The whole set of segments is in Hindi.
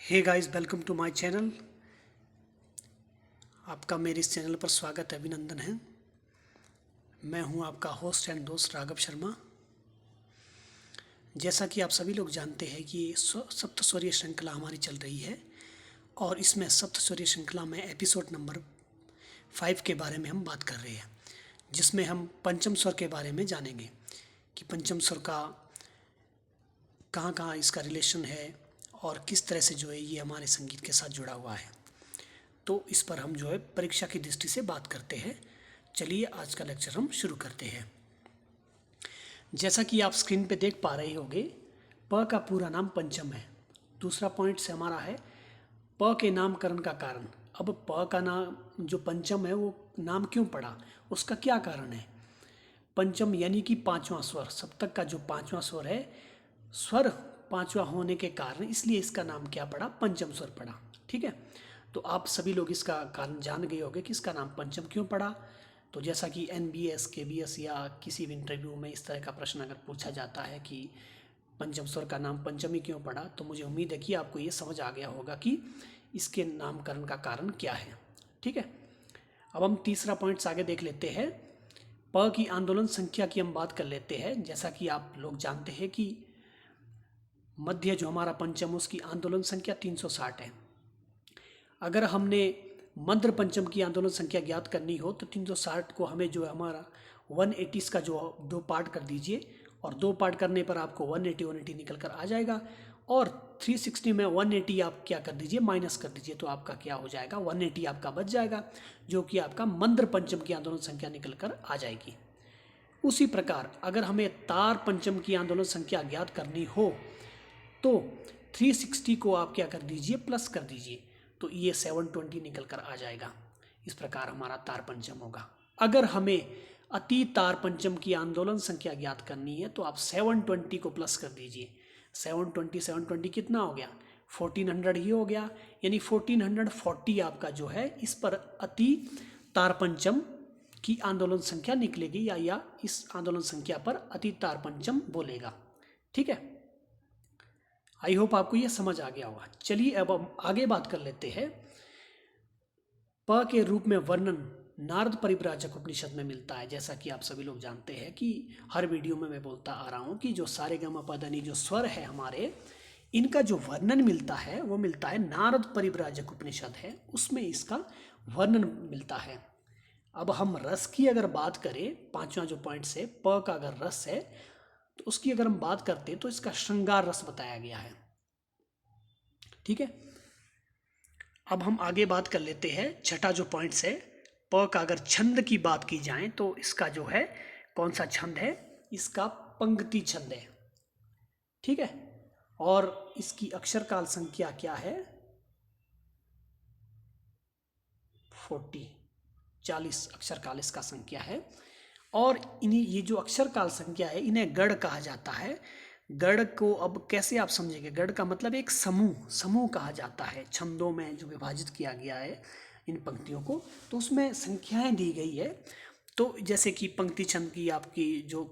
Hey guys, welcome to my channel. आपका मेरे इस चैनल पर स्वागत है, अभिनंदन है। मैं हूं आपका होस्ट एंड दोस्त राघव शर्मा। जैसा कि आप सभी लोग जानते हैं कि सप्तस्वरीय श्रृंखला हमारी चल रही है और इसमें सप्तस्वरीय श्रृंखला में एपिसोड नंबर 5 के बारे में हम बात कर रहे हैं, जिसमें हम पंचम स्वर के बारे में जानेंगे कि पंचम स्वर का कहाँ कहाँ इसका रिलेशन है और किस तरह से जो है ये हमारे संगीत के साथ जुड़ा हुआ है। तो इस पर हम जो है परीक्षा की दृष्टि से बात करते हैं। चलिए आज का लेक्चर हम शुरू करते हैं। जैसा कि आप स्क्रीन पे देख पा रहे होंगे, प का पूरा नाम पंचम है। दूसरा पॉइंट से हमारा है प के नामकरण का कारण। अब प का नाम जो पंचम है वो नाम क्यों पड़ा, उसका क्या कारण है। पंचम यानी कि पांचवा स्वर, सप्तक का जो पांचवा स्वर है, स्वर पांचवा होने के कारण इसलिए इसका नाम क्या पड़ा, पंचम स्वर पड़ा। ठीक है, तो आप सभी लोग इसका कारण जान गए होंगे कि इसका नाम पंचम क्यों पड़ा। तो जैसा कि NBS KBS या किसी भी इंटरव्यू में इस तरह का प्रश्न अगर पूछा जाता है कि पंचम स्वर का नाम पंचम ही क्यों पड़ा, तो मुझे उम्मीद है कि आपको ये समझ आ गया होगा कि इसके नामकरण का कारण क्या है। ठीक है, अब हम तीसरा पॉइंट्स आगे देख लेते हैं। प की आंदोलन संख्या की हम बात कर लेते हैं। जैसा कि आप लोग जानते हैं कि मध्य जो हमारा पंचम, उसकी आंदोलन संख्या 360 है। अगर हमने मंद्र पंचम की आंदोलन संख्या ज्ञात करनी हो तो 360 को हमें जो है हमारा 180 का जो 2 पार्ट कर दीजिए, और 2 पार्ट करने पर आपको 180 निकल कर आ जाएगा। और 360 में 180 आप क्या कर दीजिए, माइनस कर दीजिए, तो आपका क्या हो जाएगा, 180 आपका बच जाएगा, जो कि आपका मंद्र पंचम की आंदोलन संख्या निकल कर आ जाएगी। उसी प्रकार अगर हमें तार पंचम की आंदोलन संख्या ज्ञात करनी हो तो 360 को आप क्या कर दीजिए, प्लस कर दीजिए, तो ये 720 निकल कर आ जाएगा। इस प्रकार हमारा तार पंचम होगा। अगर हमें अति तार पंचम की आंदोलन संख्या ज्ञात करनी है तो आप 720 को प्लस कर दीजिए। 720 कितना हो गया, 1400 ही हो गया, यानी 1440 आपका जो है इस पर अति तार पंचम की आंदोलन संख्या निकलेगी, या इस आंदोलन संख्या पर अति तार पंचम बोलेगा। ठीक है, आई होप आपको यह समझ आ गया होगा। चलिए अब हम आगे बात कर लेते हैं। प के रूप में वर्णन नारद परिव्राजक उपनिषद में मिलता है। जैसा कि आप सभी लोग जानते हैं कि हर वीडियो में मैं बोलता आ रहा हूँ कि जो सारेगम पद नि जो स्वर है हमारे, इनका जो वर्णन मिलता है वो मिलता है नारद परिव्राजक उपनिषद है, उसमें इसका वर्णन मिलता है। अब हम रस की अगर बात करें, पांचवा जो पॉइंट से प का अगर रस है तो उसकी अगर हम बात करते हैं तो इसका श्रृंगार रस बताया गया है। ठीक है, अब हम आगे बात कर लेते हैं। छठा जो पॉइंट्स है, प का अगर छंद की बात की जाए तो इसका जो है कौन सा छंद है, इसका पंक्ति छंद है। ठीक है, और इसकी अक्षर काल संख्या क्या है, 40 अक्षर काल इसका संख्या है। और इन्हीं ये जो अक्षर काल संख्या है इन्हें गढ़ कहा जाता है। गढ़ को अब कैसे आप समझेंगे, गढ़ का मतलब एक समूह कहा जाता है। छंदों में जो विभाजित किया गया है इन पंक्तियों को, तो उसमें संख्याएं दी गई है। तो जैसे कि पंक्ति छंद की आपकी जो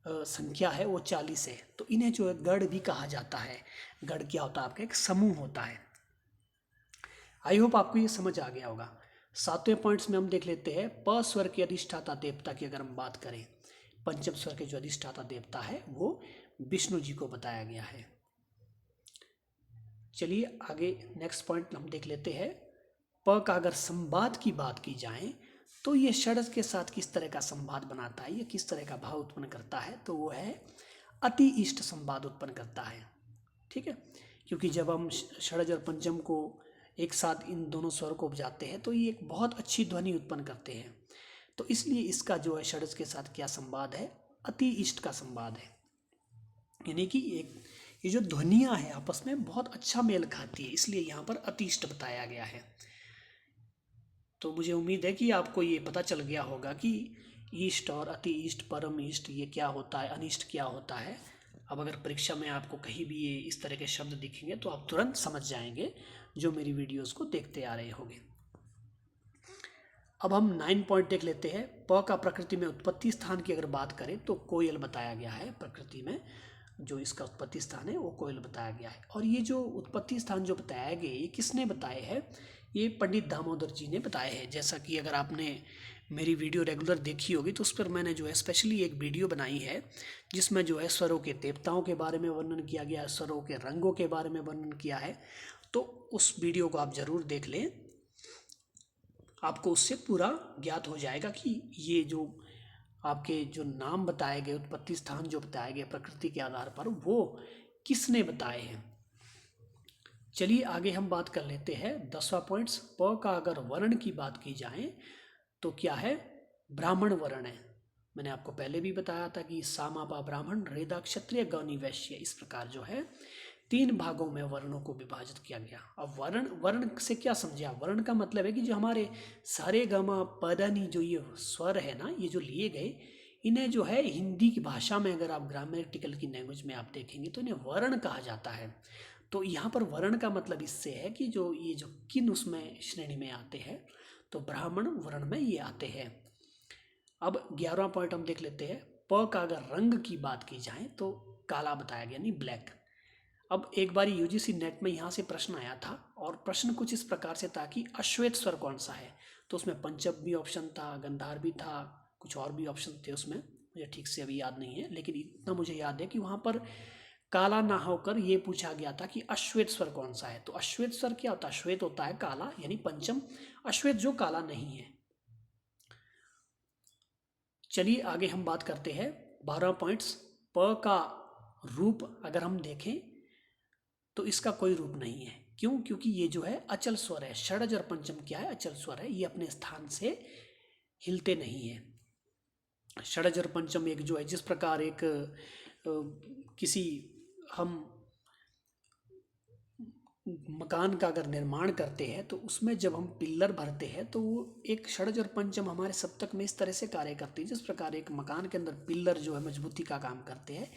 संख्या है वो 40 है, तो इन्हें जो है गढ़ भी कहा जाता है। गढ़ क्या होता है, आपका एक समूह होता है। आई होप आपको ये समझ आ गया होगा। सातवें पॉइंट्स में हम देख लेते हैं प स्वर के अधिष्ठाता देवता की अगर हम बात करें, पंचम स्वर के जो अधिष्ठाता देवता है वो विष्णु जी को बताया गया है। चलिए आगे नेक्स्ट पॉइंट हम देख लेते हैं। प का अगर संवाद की बात की जाए तो ये षड्ज के साथ किस तरह का संवाद बनाता है, ये किस तरह का भाव उत्पन्न करता है, तो वो है अति इष्ट संवाद उत्पन्न करता है। ठीक है, क्योंकि जब हम षड्ज और पंचम को एक साथ इन दोनों स्वर को उपजाते हैं तो ये एक बहुत अच्छी ध्वनि उत्पन्न करते हैं। तो इसलिए इसका जो है षड्ज के साथ क्या संवाद है, अति इष्ट का संवाद है। यानी कि एक ये जो ध्वनियाँ हैं आपस में बहुत अच्छा मेल खाती है, इसलिए यहाँ पर अति इष्ट बताया गया है। तो मुझे उम्मीद है कि आपको ये पता चल गया होगा कि इष्ट और अति इष्ट, परम इष्ट ये क्या होता है, अनिष्ट क्या होता है। अब अगर परीक्षा में आपको कहीं भी ये इस तरह के शब्द दिखेंगे तो आप तुरंत समझ जाएंगे, जो मेरी वीडियोस को देखते आ रहे होंगे। अब हम 9 पॉइंट देख लेते हैं। प का प्रकृति में उत्पत्ति स्थान की अगर बात करें तो कोयल बताया गया है प्रकृति में। जो इसका उत्पत्ति स्थान है वो कोयल बताया गया है। और ये जो उत्पत्ति स्थान जो बताया गया ये किसने बताए हैं? ये पंडित दामोदर जी ने बताए हैं। जैसा कि अगर आपने मेरी वीडियो रेगुलर देखी होगी तो उस पर मैंने जो है स्पेशली एक वीडियो बनाई है जिसमें जो है स्वरों के देवताओं के बारे में वर्णन किया गया है, स्वरों के रंगों के बारे में वर्णन किया है। तो उस वीडियो को आप ज़रूर देख लें, आपको उससे पूरा ज्ञात हो जाएगा कि ये जो आपके जो नाम बताए गए, उत्पत्ति स्थान जो बताए गए प्रकृति के आधार पर, वो किसने बताए हैं। चलिए आगे हम बात कर लेते हैं 10वां पॉइंट्स। प का अगर वर्ण की बात की जाए तो क्या है? ब्राह्मण वर्ण है। मैंने आपको पहले भी बताया था कि सामापा ब्राह्मण, रेदा क्षत्रिय, गौनी वैश्य, इस प्रकार जो है 3 भागों में वर्णों को विभाजित किया गया। अब वर्ण से क्या समझे आप? वर्ण का मतलब है कि जो हमारे सारे गमा पदानी जो ये स्वर है ना, ये जो लिए गए, इन्हें जो है हिंदी की भाषा में अगर आप ग्रामेटिकल की लैंग्वेज में आप देखेंगे तो इन्हें वर्ण कहा जाता है। तो यहाँ पर वर्ण का मतलब इससे है कि जो ये जो किन उसमें श्रेणी में आते हैं, तो ब्राह्मण वर्ण में ये आते हैं। अब 11वां पॉइंट हम देख लेते हैं। प का अगर रंग की बात की जाए तो काला बताया गया, यानी ब्लैक। अब एक बार यूजीसी नेट में यहाँ से प्रश्न आया था और प्रश्न कुछ इस प्रकार से था कि अश्वेत स्वर कौन सा है। तो उसमें पंचम भी ऑप्शन था, गंधार भी था, कुछ और भी ऑप्शन थे उसमें, मुझे ठीक से अभी याद नहीं है, लेकिन इतना मुझे याद है कि वहाँ पर काला ना होकर ये पूछा गया था कि अश्वेत स्वर कौन सा है। तो अश्वेत स्वर क्या होता है? श्वेत होता है काला, यानी पंचम, अश्वेत जो काला नहीं है। चलिए आगे हम बात करते हैं 12 पॉइंट्स। प का रूप अगर हम देखें तो इसका कोई रूप नहीं है। क्यों? क्योंकि ये जो है अचल स्वर है। षड्ज और पंचम क्या है? अचल स्वर है, ये अपने स्थान से हिलते नहीं है। षड्ज और पंचम एक जो है, जिस प्रकार एक किसी हम मकान का अगर निर्माण करते हैं तो उसमें जब हम पिल्लर भरते हैं तो वो एक षड्ज और पंचम हमारे सप्तक में इस तरह से कार्य करती है। जिस प्रकार एक मकान के अंदर पिल्लर जो है मजबूती का काम करते हैं,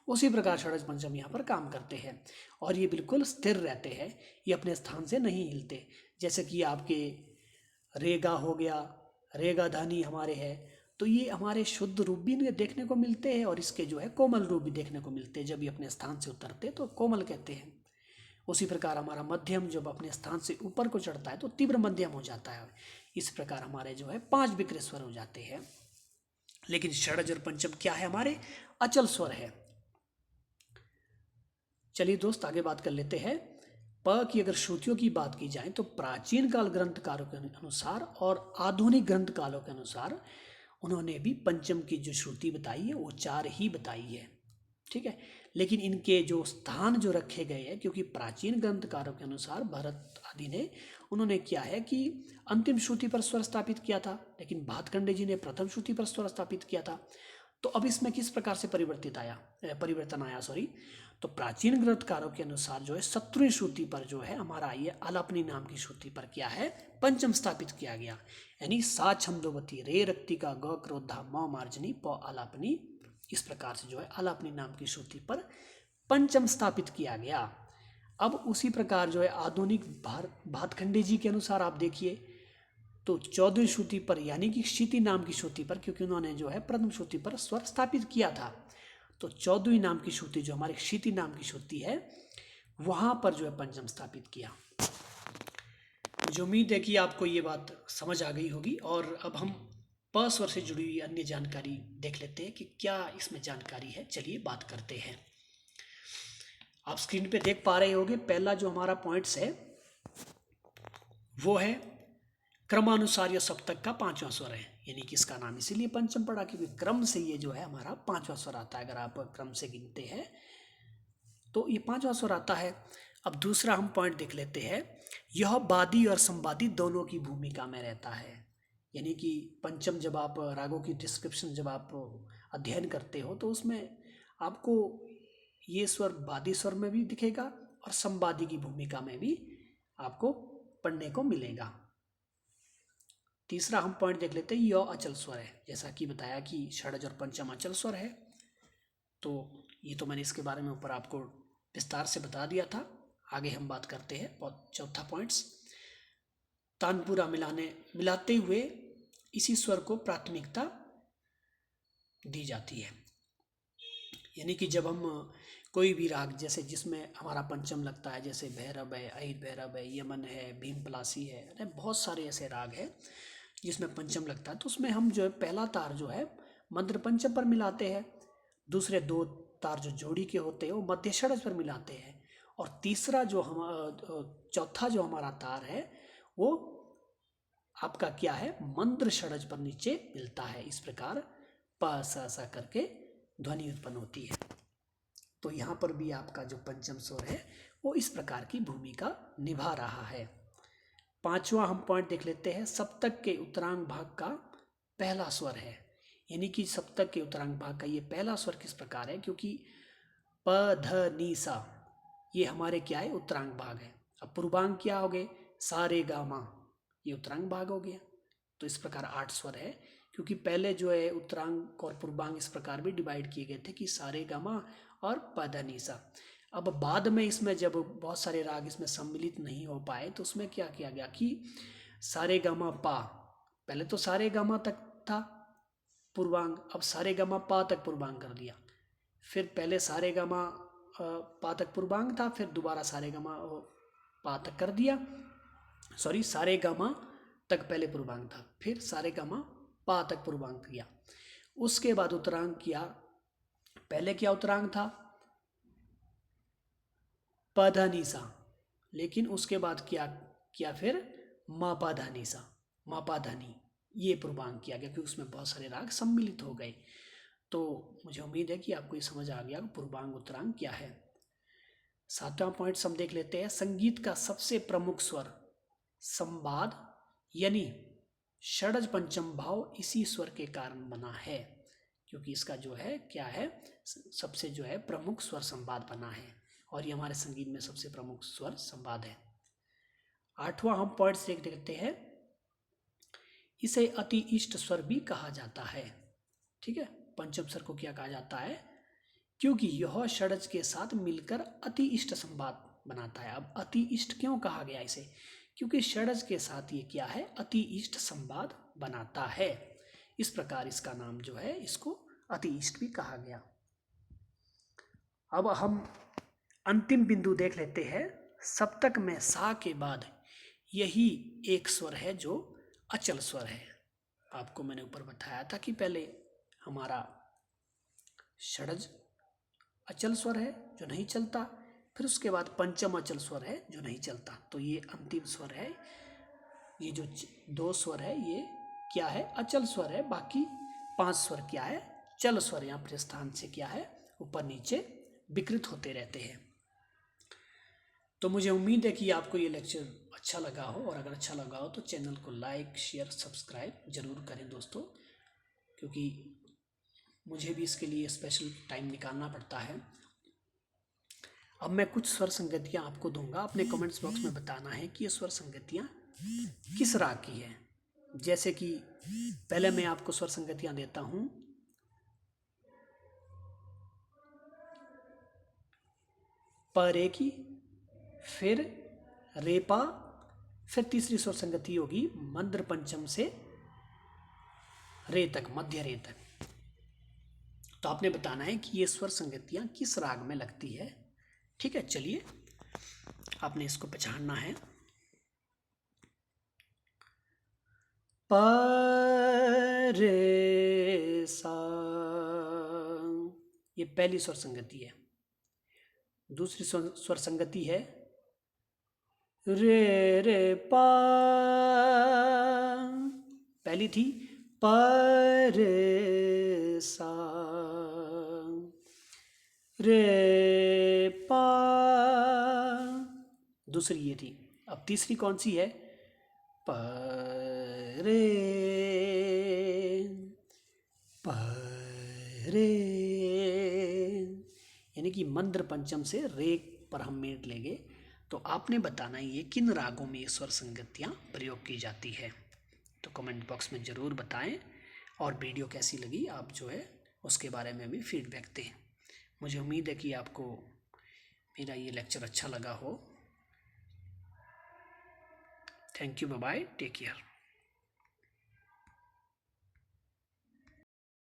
उसी प्रकार षड्ज पंचम यहाँ पर काम करते हैं और ये बिल्कुल स्थिर रहते हैं, ये अपने स्थान से नहीं हिलते। जैसे कि आपके रेगा हो गया, रेगा धानी हमारे है, तो ये हमारे शुद्ध रूप भी देखने को मिलते हैं और इसके जो है कोमल रूप भी देखने को मिलते हैं। जब ये अपने स्थान से उतरते तो कोमल कहते हैं। उसी प्रकार हमारा मध्यम जब अपने स्थान से ऊपर को चढ़ता है तो तीव्र मध्यम हो जाता है। इस प्रकार हमारे जो है 5 विकृत स्वर हो जाते हैं। लेकिन षड्ज और पंचम क्या है? हमारे अचल स्वर है। चलिए दोस्त आगे बात कर लेते हैं। प की अगर श्रुतियों की बात की जाए तो प्राचीन काल ग्रंथकारों के अनुसार और आधुनिक ग्रंथकारों के अनुसार उन्होंने भी पंचम की जो श्रुति बताई है वो 4 ही बताई है। ठीक है, लेकिन इनके जो स्थान जो रखे गए हैं, क्योंकि प्राचीन ग्रंथकारों के अनुसार भरत आदि ने उन्होंने क्या है कि अंतिम श्रुति पर स्वर स्थापित किया था, लेकिन भातखंडे जी ने प्रथम श्रुति पर स्वर स्थापित किया था। तो अब इसमें किस प्रकार से परिवर्तन आया तो प्राचीन ग्रंथकारों के अनुसार जो है 17वीं श्रुति पर जो है हमारा ये आलापनी नाम की श्रुति पर क्या है? पंचम स्थापित किया गया। यानी सा छंदोवती, रे रक्तिका, ग क्रोधा, म मार्जनी, प आलापनी, इस प्रकार से जो है आलापनी नाम की श्रुति पर पंचम स्थापित किया गया। अब उसी प्रकार जो है आधुनिक भातखंडे जी के अनुसार आप देखिए तो 14वीं श्रुति पर, यानी कि क्षिति नाम की श्रुति पर, क्योंकि उन्होंने जो है प्रथम श्रुति पर स्वर स्थापित किया था, तो 14वीं नाम की श्रुति जो हमारी क्षिति नाम की श्रुति है वहां पर जो है पंचम स्थापित किया। मुझे उम्मीद है कि आपको ये बात समझ आ गई होगी। और अब हम प स्वर से जुड़ी हुई अन्य जानकारी देख लेते हैं कि क्या इसमें जानकारी है। चलिए बात करते हैं। आप स्क्रीन पे देख पा रहे होंगे, पहला जो हमारा पॉइंट्स है वो है क्रमानुसार या सप्तक का 5वां स्वर है, यानी कि इसका नाम इसीलिए पंचम पड़ा क्योंकि क्रम से ये जो है हमारा 5वां स्वर आता है। अगर आप क्रम से गिनते हैं तो ये 5वां स्वर आता है। अब दूसरा हम पॉइंट देख लेते हैं, यह वादी और संवादी दोनों की भूमिका में रहता है। यानी कि पंचम जब आप रागों की डिस्क्रिप्शन जब आप अध्ययन करते हो तो उसमें आपको ये स्वर वादी स्वर में भी दिखेगा और संवादी की भूमिका में भी आपको पढ़ने को मिलेगा। तीसरा हम पॉइंट देख लेते हैं, यह अचल स्वर है। जैसा कि बताया कि षड्ज और पंचम अचल स्वर है, तो ये तो मैंने इसके बारे में ऊपर आपको विस्तार से बता दिया था। आगे हम बात करते हैं चौथा पॉइंट्स, तानपुरा मिलाते हुए इसी स्वर को प्राथमिकता दी जाती है। यानी कि जब हम कोई भी राग जैसे जिसमें हमारा पंचम लगता है, जैसे भैरव है, अहिर भैरव है, यमन है, भीम पलासी है, अरे बहुत सारे ऐसे राग हैं जिसमें पंचम लगता है, तो उसमें हम जो है पहला तार जो है मंद्र पंचम पर मिलाते हैं, दूसरे दो तार जो जोड़ी के होते हैं वो मध्य षड्ज पर मिलाते हैं, और तीसरा जो चौथा जो हमारा तार है वो आपका क्या है, मंद्र षड्ज पर नीचे मिलता है। इस प्रकार प स स करके ध्वनि उत्पन्न होती है। तो यहाँ पर भी आपका जो पंचम स्वर है वो इस प्रकार की भूमिका निभा रहा है। पांचवा हम पॉइंट देख लेते हैं, सप्तक के उत्तरांग भाग का पहला स्वर है। यानी कि सप्तक के उत्तरांग भाग का ये पहला स्वर किस प्रकार है, क्योंकि प ध नी सा ये हमारे क्या है, उत्तरांग भाग है। अब पूर्वांग क्या हो गए, सा रे गा मा, ये उत्तरांग भाग हो गया। तो इस प्रकार 8 स्वर है, क्योंकि पहले जो है उत्तरांग और पूर्वांग इस प्रकार भी डिवाइड किए गए थे कि सा रे गा मा और प ध नी सा। अब बाद में इसमें जब बहुत सारे राग इसमें सम्मिलित नहीं हो पाए तो उसमें क्या किया गया कि सा रे गा मा पा, पहले तो सा रे गा मा तक था पूर्वांग, अब सा रे गा मा पा तक पूर्वांग कर दिया। फिर पहले सा रे गा मा पा तक पूर्वांग था, फिर दोबारा सा रे गा मा पा तक कर दिया, सॉरी सा रे गा मा तक पहले पूर्वांग था, फिर सा रे गा मा पा तक पूर्वांग किया। उसके बाद उत्तरांग किया, पहले क्या उत्तरांग था प ध नी सा, लेकिन उसके बाद किया फिर मा पा ध नी सा, मा पा ध नी, ये पूर्वांग किया गया क्योंकि उसमें बहुत सारे राग सम्मिलित हो गए। तो मुझे उम्मीद है कि आपको ये समझ आ गया पूर्वांग उत्तरांग क्या है। 7वां पॉइंट हम देख लेते हैं, संगीत का सबसे प्रमुख स्वर संवाद यानी षड्ज पंचम भाव इसी स्वर के कारण बना है, क्योंकि इसका जो है क्या है, सबसे जो है प्रमुख स्वर संवाद बना है, और ये हमारे संगीत में सबसे प्रमुख स्वर संवाद है। 8वां हम पॉइंट देख लेते हैं, इसे अति इष्ट स्वर भी कहा जाता है। ठीक है, पंचम स्वर को क्या कहा जाता है, क्योंकि यह षड्ज के साथ मिलकर अति इष्ट संवाद बनाता है। अब अति इष्ट क्यों कहा गया इसे, क्योंकि षड्ज के साथ ये क्या है, अति इष्ट संवाद बनाता है, इस प्रकार इसका नाम जो है इसको अति इष्ट भी कहा गया। अब हम अंतिम बिंदु देख लेते हैं, सप्तक में सा के बाद यही एक स्वर है जो अचल स्वर है। आपको मैंने ऊपर बताया था कि पहले हमारा षड्ज अचल स्वर है जो नहीं चलता, फिर उसके बाद पंचम अचल स्वर है जो नहीं चलता, तो ये अंतिम स्वर है। ये जो 2 स्वर है ये क्या है, अचल स्वर है, बाकी 5 स्वर क्या है, चल स्वर, यहाँ पर स्थान से क्या है, ऊपर नीचे विकृत होते रहते हैं। तो मुझे उम्मीद है कि आपको ये लेक्चर अच्छा लगा हो, और अगर अच्छा लगा हो तो चैनल को लाइक शेयर सब्सक्राइब जरूर करें दोस्तों, क्योंकि मुझे भी इसके लिए स्पेशल टाइम निकालना पड़ता है। अब मैं कुछ स्वर संगतियाँ आपको दूंगा, अपने कमेंट्स बॉक्स में बताना है कि ये स्वर संगतियाँ किस राग की है। जैसे कि पहले मैं आपको स्वर संगतियाँ देता हूँ, प रे की, फिर रेपा, फिर तीसरी स्वर संगति होगी मंद्र पंचम से रे तक, मध्य रे तक। तो आपने बताना है कि ये स्वर संगतियां किस राग में लगती है। ठीक है, चलिए आपने इसको पहचानना है। प रे सा, ये पहली स्वर संगति है। दूसरी स्वर संगति है रे रे पा, पहली थी प रे सा रे पा, दूसरी ये थी। अब तीसरी कौन सी है, प रे प रे, यानी कि मंद्र पंचम से रे पर हम मेट लेंगे। तो आपने बताना ये किन रागों में ये स्वर संगतियाँ प्रयोग की जाती है। तो कमेंट बॉक्स में ज़रूर बताएं, और वीडियो कैसी लगी आप जो है उसके बारे में भी फीडबैक दें। मुझे उम्मीद है कि आपको मेरा ये लेक्चर अच्छा लगा हो। Thank you, bye bye, take care.